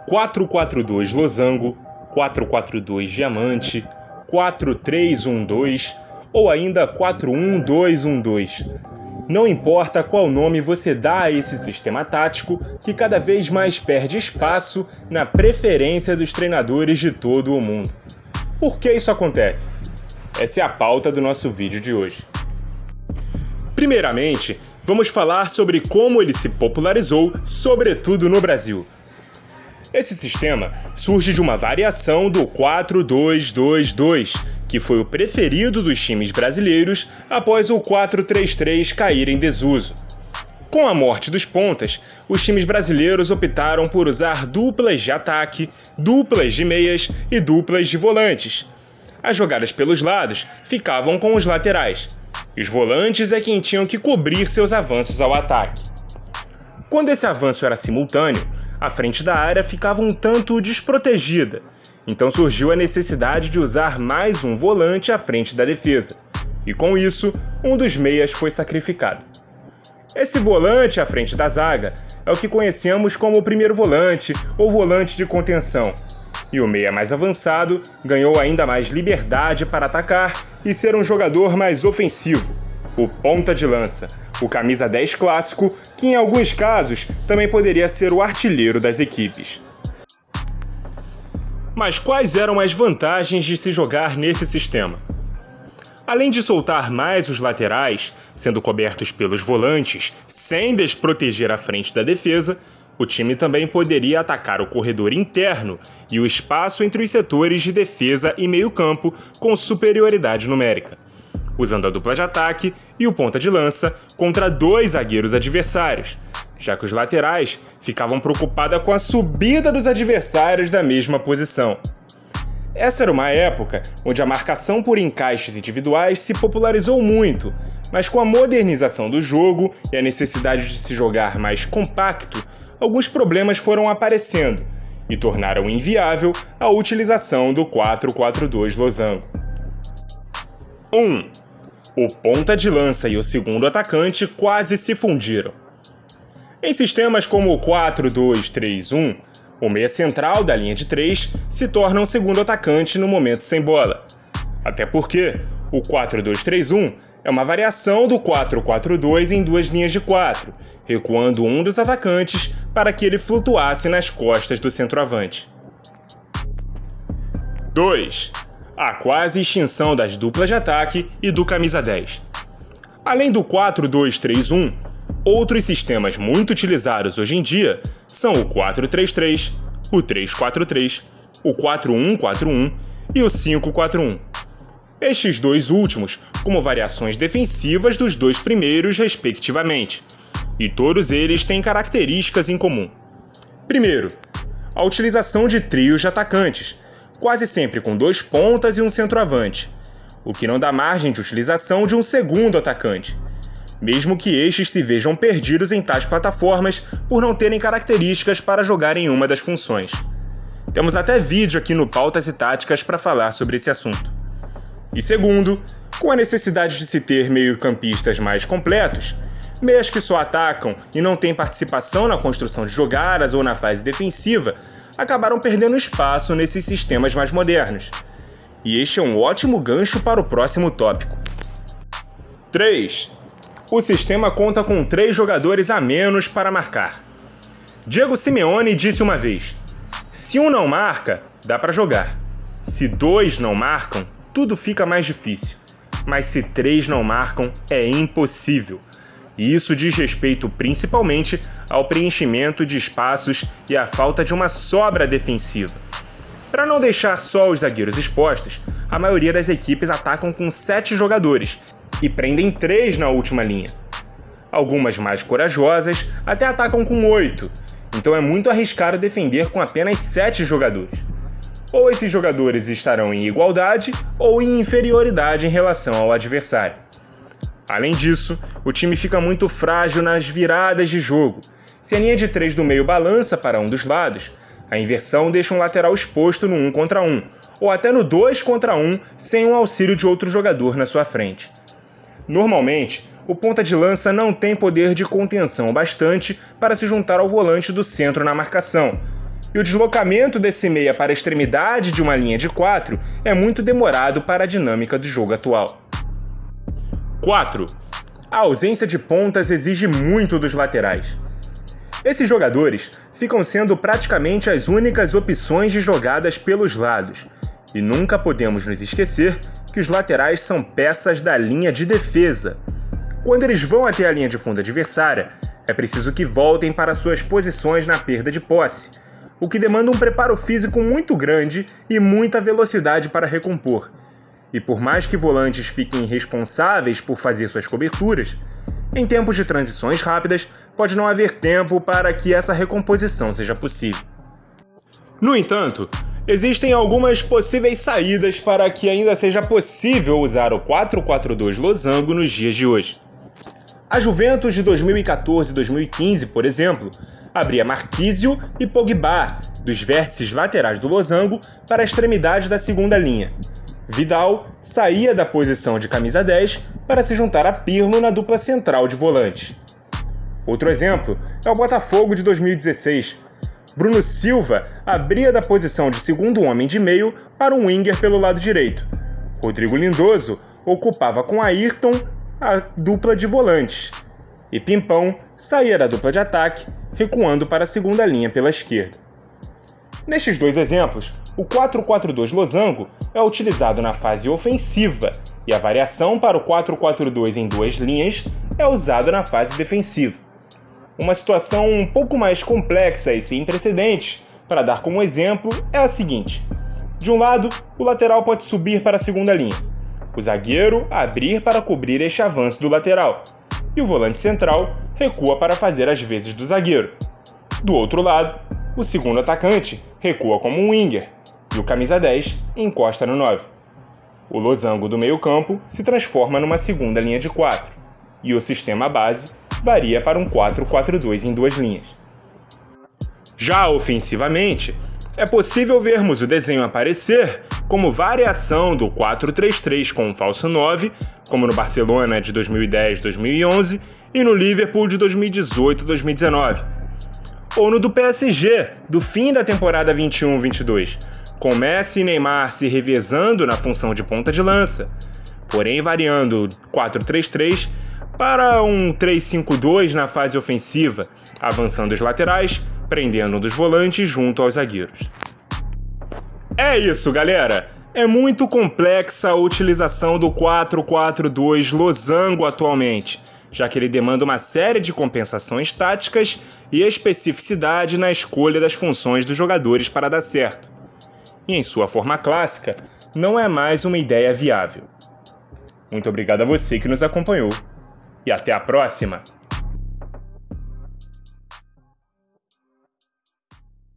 4-4-2 losango, 4-4-2 diamante, 4-3-1-2 ou ainda 4-1-2-1-2. Não importa qual nome você dá a esse sistema tático, que cada vez mais perde espaço na preferência dos treinadores de todo o mundo. Por que isso acontece? Essa é a pauta do nosso vídeo de hoje. Primeiramente, vamos falar sobre como ele se popularizou, sobretudo no Brasil. Esse sistema surge de uma variação do 4-2-2-2, que foi o preferido dos times brasileiros após o 4-3-3 cair em desuso. Com a morte dos pontas, os times brasileiros optaram por usar duplas de ataque, duplas de meias e duplas de volantes. As jogadas pelos lados ficavam com os laterais. Os volantes é quem tinham que cobrir seus avanços ao ataque. Quando esse avanço era simultâneo, a frente da área ficava um tanto desprotegida, então surgiu a necessidade de usar mais um volante à frente da defesa, e com isso, um dos meias foi sacrificado. Esse volante à frente da zaga é o que conhecemos como o primeiro volante ou volante de contenção, e o meia mais avançado ganhou ainda mais liberdade para atacar e ser um jogador mais ofensivo, o ponta de lança, o camisa 10 clássico, que em alguns casos também poderia ser o artilheiro das equipes. Mas quais eram as vantagens de se jogar nesse sistema? Além de soltar mais os laterais, sendo cobertos pelos volantes, sem desproteger a frente da defesa, o time também poderia atacar o corredor interno e o espaço entre os setores de defesa e meio-campo com superioridade numérica, usando a dupla de ataque e o ponta de lança contra dois zagueiros adversários, já que os laterais ficavam preocupados com a subida dos adversários da mesma posição. Essa era uma época onde a marcação por encaixes individuais se popularizou muito, mas com a modernização do jogo e a necessidade de se jogar mais compacto, alguns problemas foram aparecendo e tornaram inviável a utilização do 4-4-2 losango. 1. O ponta de lança e o segundo atacante quase se fundiram. Em sistemas como o 4-2-3-1, o meia central da linha de 3 se torna um segundo atacante no momento sem bola. Até porque o 4-2-3-1 é uma variação do 4-4-2 em duas linhas de 4, recuando um dos atacantes para que ele flutuasse nas costas do centroavante. 2. A quase extinção das duplas de ataque e do camisa 10. Além do 4-2-3-1, outros sistemas muito utilizados hoje em dia são o 4-3-3, o 3-4-3, o 4-1-4-1 e o 5-4-1. Estes dois últimos como variações defensivas dos dois primeiros, respectivamente, e todos eles têm características em comum. Primeiro, a utilização de trios de atacantes, quase sempre com dois pontas e um centroavante, o que não dá margem de utilização de um segundo atacante, mesmo que estes se vejam perdidos em tais plataformas por não terem características para jogar em uma das funções. Temos até vídeo aqui no Pautas e Táticas para falar sobre esse assunto. E segundo, com a necessidade de se ter meio-campistas mais completos, meias que só atacam e não têm participação na construção de jogadas ou na fase defensiva, acabaram perdendo espaço nesses sistemas mais modernos. E este é um ótimo gancho para o próximo tópico. 3. O sistema conta com 3 jogadores a menos para marcar. Diego Simeone disse uma vez: se um não marca, dá para jogar. Se 2 não marcam, tudo fica mais difícil. Mas se 3 não marcam, é impossível. E isso diz respeito principalmente ao preenchimento de espaços e à falta de uma sobra defensiva. Para não deixar só os zagueiros expostos, a maioria das equipes atacam com 7 jogadores e prendem 3 na última linha. Algumas mais corajosas até atacam com 8, então é muito arriscado defender com apenas 7 jogadores. Ou esses jogadores estarão em igualdade ou em inferioridade em relação ao adversário. Além disso, o time fica muito frágil nas viradas de jogo. Se a linha de 3 do meio balança para um dos lados, a inversão deixa um lateral exposto no 1 contra 1, ou até no 2 contra 1 sem o auxílio de outro jogador na sua frente. Normalmente, o ponta de lança não tem poder de contenção bastante para se juntar ao volante do centro na marcação, e o deslocamento desse meia para a extremidade de uma linha de 4 é muito demorado para a dinâmica do jogo atual. 4. A ausência de pontas exige muito dos laterais. Esses jogadores ficam sendo praticamente as únicas opções de jogadas pelos lados, e nunca podemos nos esquecer que os laterais são peças da linha de defesa. Quando eles vão até a linha de fundo adversária, é preciso que voltem para suas posições na perda de posse, o que demanda um preparo físico muito grande e muita velocidade para recompor. E por mais que volantes fiquem responsáveis por fazer suas coberturas, em tempos de transições rápidas, pode não haver tempo para que essa recomposição seja possível. No entanto, existem algumas possíveis saídas para que ainda seja possível usar o 4-4-2 losango nos dias de hoje. A Juventus de 2014 e 2015, por exemplo, abria Marquísio e Pogba dos vértices laterais do losango para a extremidade da segunda linha. Vidal saía da posição de camisa 10 para se juntar a Pirlo na dupla central de volante. Outro exemplo é o Botafogo de 2016. Bruno Silva abria da posição de segundo homem de meio para um winger pelo lado direito. Rodrigo Lindoso ocupava com Ayrton a dupla de volantes. E Pimpão saía da dupla de ataque, recuando para a segunda linha pela esquerda. Nestes dois exemplos, o 4-4-2 losango é utilizado na fase ofensiva e a variação para o 4-4-2 em duas linhas é usada na fase defensiva. Uma situação um pouco mais complexa e sem precedentes, para dar como exemplo, é a seguinte. De um lado, o lateral pode subir para a segunda linha, o zagueiro abrir para cobrir este avanço do lateral, e o volante central recua para fazer as vezes do zagueiro. Do outro lado, o segundo atacante recua como um winger, e o camisa 10 encosta no 9. O losango do meio-campo se transforma numa segunda linha de 4, e o sistema base varia para um 4-4-2 em duas linhas. Já ofensivamente, é possível vermos o desenho aparecer como variação do 4-3-3 com um falso 9, como no Barcelona de 2010-2011 e no Liverpool de 2018-2019. Ou no do PSG, do fim da temporada 21-22, com Messi e Neymar se revezando na função de ponta de lança, porém variando 4-3-3 para um 3-5-2 na fase ofensiva, avançando os laterais, prendendo um dos volantes junto aos zagueiros. É isso, galera! É muito complexa a utilização do 4-4-2 losango atualmente, já que ele demanda uma série de compensações táticas e especificidade na escolha das funções dos jogadores para dar certo. E em sua forma clássica, não é mais uma ideia viável. Muito obrigado a você que nos acompanhou e até a próxima!